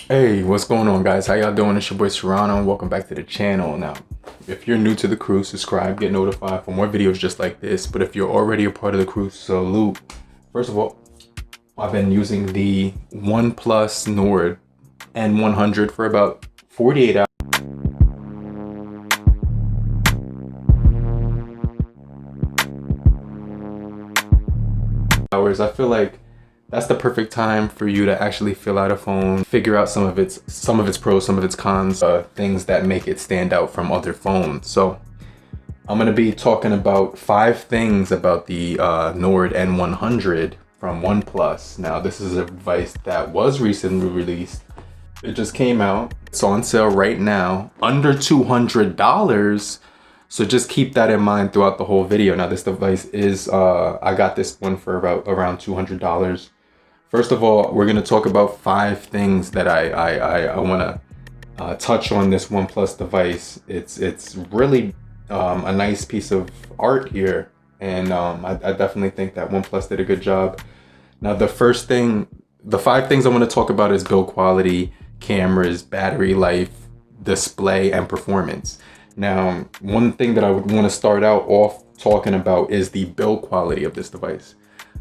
Hey, what's going on, guys? How y'all doing? It's your boy Serrano and welcome back to the channel. Now, if you're new to the crew, subscribe, get notified for more videos just like this. But if you're already a part of the crew, salute. First of all, I've been using the OnePlus Nord N100 for about 48 hours. I feel like that's the perfect time for you to actually fill out a phone, figure out some of its pros, some of its cons, things that make it stand out from other phones. So I'm gonna be talking about 5 things about the Nord N100 from OnePlus. Now, this is a device that was recently released. It just came out. It's on sale right now, under $200. So just keep that in mind throughout the whole video. Now, this device is, I got this one for around $200. First of all, we're gonna talk about 5 things that I wanna touch on this OnePlus device. It's really a nice piece of art here, and I definitely think that OnePlus did a good job. Now, the 5 things I want to talk about is build quality, cameras, battery life, display, and performance. Now, one thing that I would want to start out off talking about is the build quality of this device.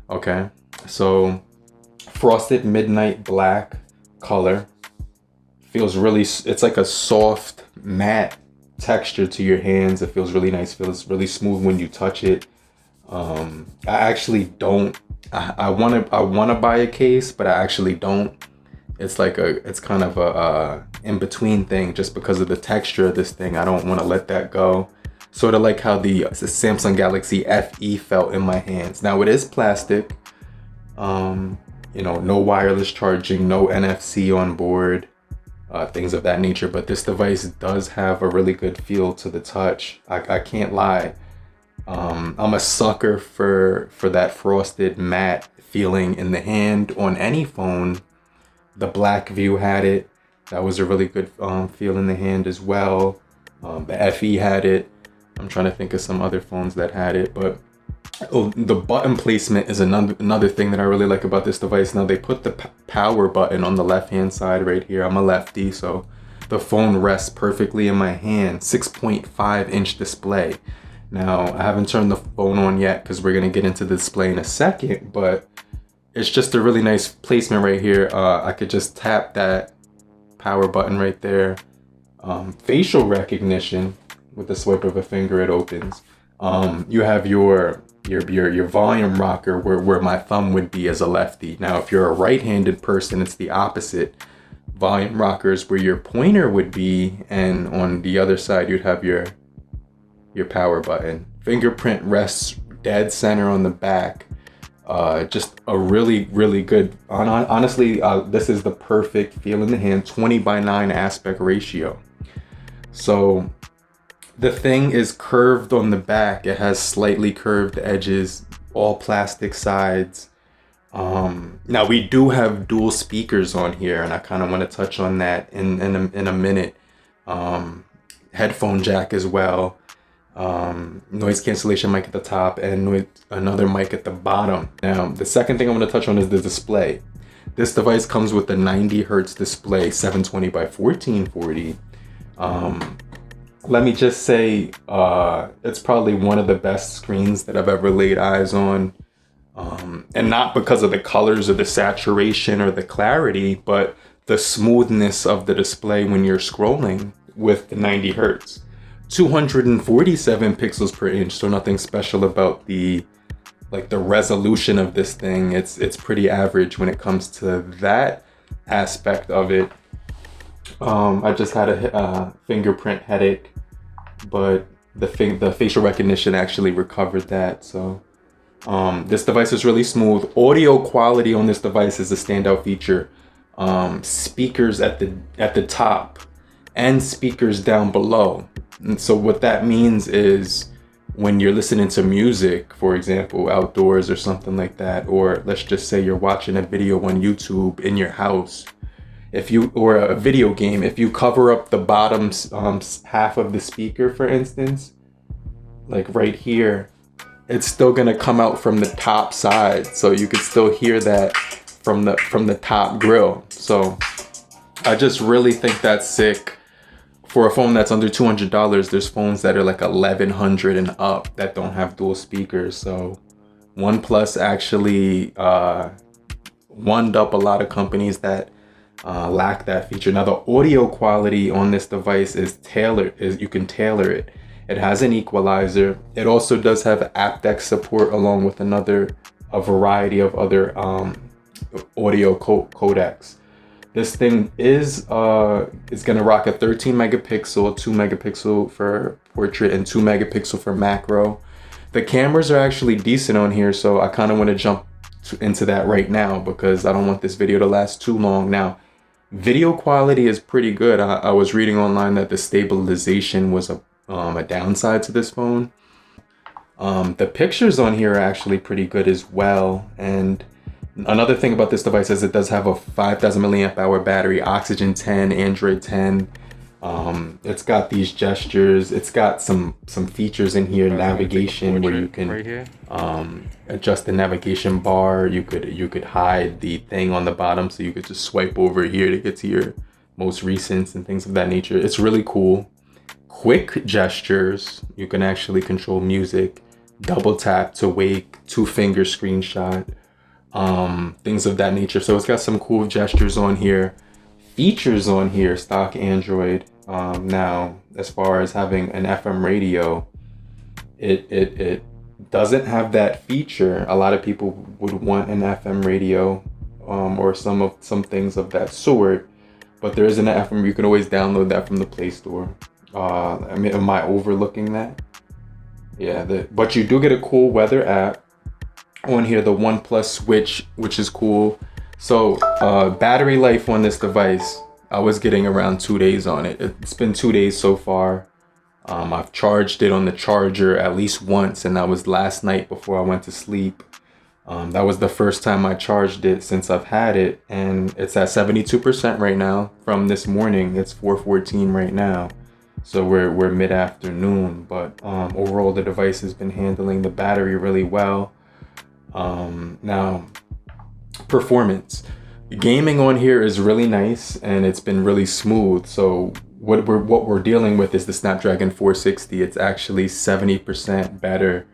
Okay, so frosted midnight black color feels really, it's like a soft matte texture to your hands. It feels really nice, feels really smooth when you touch it. I actually don't, I want to buy a case, but I actually don't. It's like it's kind of a in-between thing just because of the texture of this thing. I don't want to let that go. Sort of like how the Samsung Galaxy FE felt in my hands. Now, it is plastic. You know, no wireless charging, no NFC on board, things of that nature. But this device does have a really good feel to the touch. I can't lie. I'm a sucker for that frosted matte feeling in the hand on any phone. The Black View had it. That was a really good feel in the hand as well. The FE had it. I'm trying to think of some other phones that had it, but the button placement is another thing that I really like about this device. Now, they put the power button on the left-hand side right here. I'm a lefty, so the phone rests perfectly in my hand. 6.5-inch display. Now, I haven't turned the phone on yet because we're gonna get into the display in a second, but it's just a really nice placement right here. I could just tap that power button right there. Facial recognition, with the swipe of a finger, it opens. You have your volume rocker where my thumb would be as a lefty. Now, if you're a right-handed person, it's the opposite. Volume rockers where your pointer would be, and on the other side you'd have your power button. Fingerprint rests dead center on the back. Just a really good, honestly, this is the perfect feel in the hand. 20:9 aspect ratio. So the thing is curved on the back. It has slightly curved edges, all plastic sides. Now, we do have dual speakers on here, and I kind of want to touch on that in a minute. Headphone jack as well. Noise cancellation mic at the top, and another mic at the bottom. Now, the second thing I'm going to touch on is the display. This device comes with a 90 Hertz display, 720 by 1440. Let me just say, it's probably one of the best screens that I've ever laid eyes on. And not because of the colors or the saturation or the clarity, but the smoothness of the display when you're scrolling with the 90 Hertz. 247 pixels per inch, so nothing special about the resolution of this thing. It's pretty average when it comes to that aspect of it. I just had a fingerprint headache, but the facial recognition actually recovered that. So this device is really smooth. Audio quality on this device is a standout feature. Speakers at the top and speakers down below. And so what that means is when you're listening to music, for example, outdoors or something like that, or let's just say you're watching a video on YouTube in your house, or a video game, if you cover up the bottom half of the speaker, for instance, like right here, it's still gonna come out from the top side, so you can still hear that from the top grill. So I just really think that's sick. For a phone that's under $200, there's phones that are like $1,100 and up that don't have dual speakers. So OnePlus actually one up a lot of companies that lack that feature. Now the audio quality on this device is tailored, you can tailor it. It has an equalizer. It also does have aptX support along with a variety of other audio codecs. This thing is gonna rock a 13 megapixel, 2 megapixel for portrait and 2 megapixel for macro. The cameras are actually decent on here, so I kind of want to jump into that right now because I don't want this video to last too long. Now, video quality is pretty good. I was reading online that the stabilization was a downside to this phone. The pictures on here are actually pretty good as well. And another thing about this device is it does have a 5,000 milliamp hour battery, Oxygen 10, Android 10. It's got these gestures. It's got some features in here, navigation, where you can adjust the navigation bar. You could hide the thing on the bottom, so you could just swipe over here to get to your most recents and things of that nature. It's really cool. Quick gestures. You can actually control music. Double tap to wake. 2-finger screenshot. Things of that nature. So it's got some cool gestures on here. Features on here, stock Android. Now, as far as having an FM radio, it doesn't have that feature. A lot of people would want an FM radio, or some things of that sort, but there isn't an FM. You can always download that from the Play Store. I mean, am I overlooking that? Yeah, but you do get a cool weather app on here, the OnePlus Switch, which is cool. So battery life on this device, I was getting around 2 days on it. It's been 2 days so far. I've charged it on the charger at least once, and that was last night before I went to sleep. That was the first time I charged it since I've had it, and it's at 72% right now from this morning. It's 4:14 right now. So we're mid-afternoon, but overall the device has been handling the battery really well. Now, performance. Gaming on here is really nice and it's been really smooth. So what we're dealing with is the Snapdragon 460. It's actually 70% better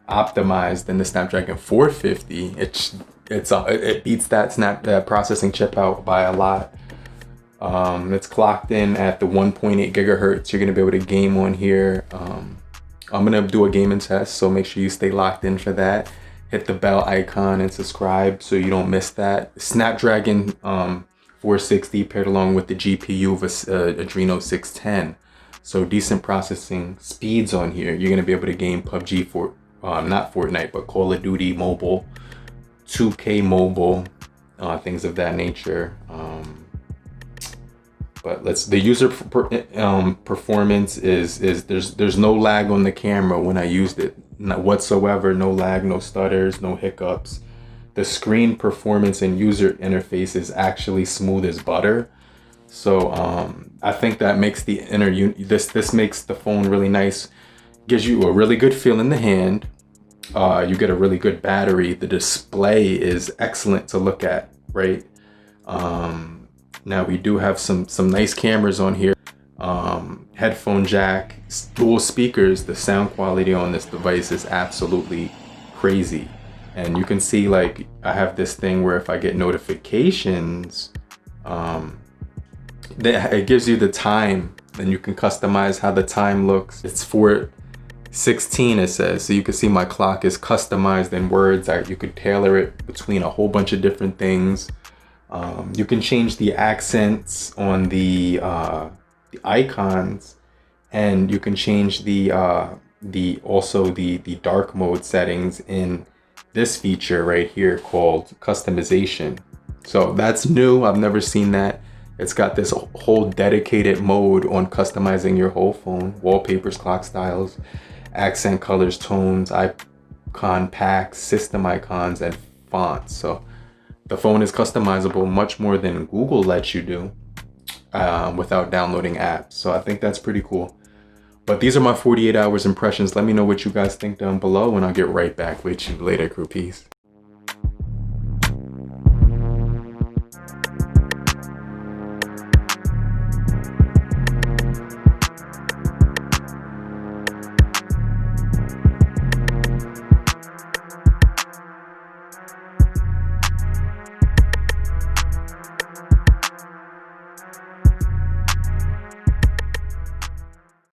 optimized than the Snapdragon 450. It beats that processing chip out by a lot. It's clocked in at the 1.8 gigahertz. You're gonna be able to game on here. I'm gonna do a gaming test, so make sure you stay locked in for that. Hit the bell icon and subscribe so you don't miss that. Snapdragon 460 paired along with the GPU of Adreno 610. So decent processing speeds on here. You're gonna be able to game PUBG not Fortnite, but Call of Duty Mobile, 2K Mobile, things of that nature. But the user performance is there's no lag on the camera when I used it, not whatsoever. No lag, no stutters, no hiccups. The screen performance and user interface is actually smooth as butter. So I think that makes the this makes the phone really nice. Gives you a really good feel in the hand. You get a really good battery. The display is excellent to look at, right? Now we do have some nice cameras on here. Headphone jack, dual speakers. The sound quality on this device is absolutely crazy. And you can see, like, I have this thing where if I get notifications, it gives you the time, and you can customize how the time looks. It's 4:16 it says, so you can see my clock is customized in words. You could tailor it between a whole bunch of different things. You can change the accents on the icons, and you can change the dark mode settings in this feature right here called customization. So that's new. I've never seen that. It's got this whole dedicated mode on customizing your whole phone. Wallpapers, clock styles, accent colors, tones, icon packs, system icons, and fonts. So the phone is customizable much more than Google lets you do without downloading apps. So I think that's pretty cool. But these are my 48 hours impressions. Let me know what you guys think down below, and I'll get right back with you later, crew. Peace.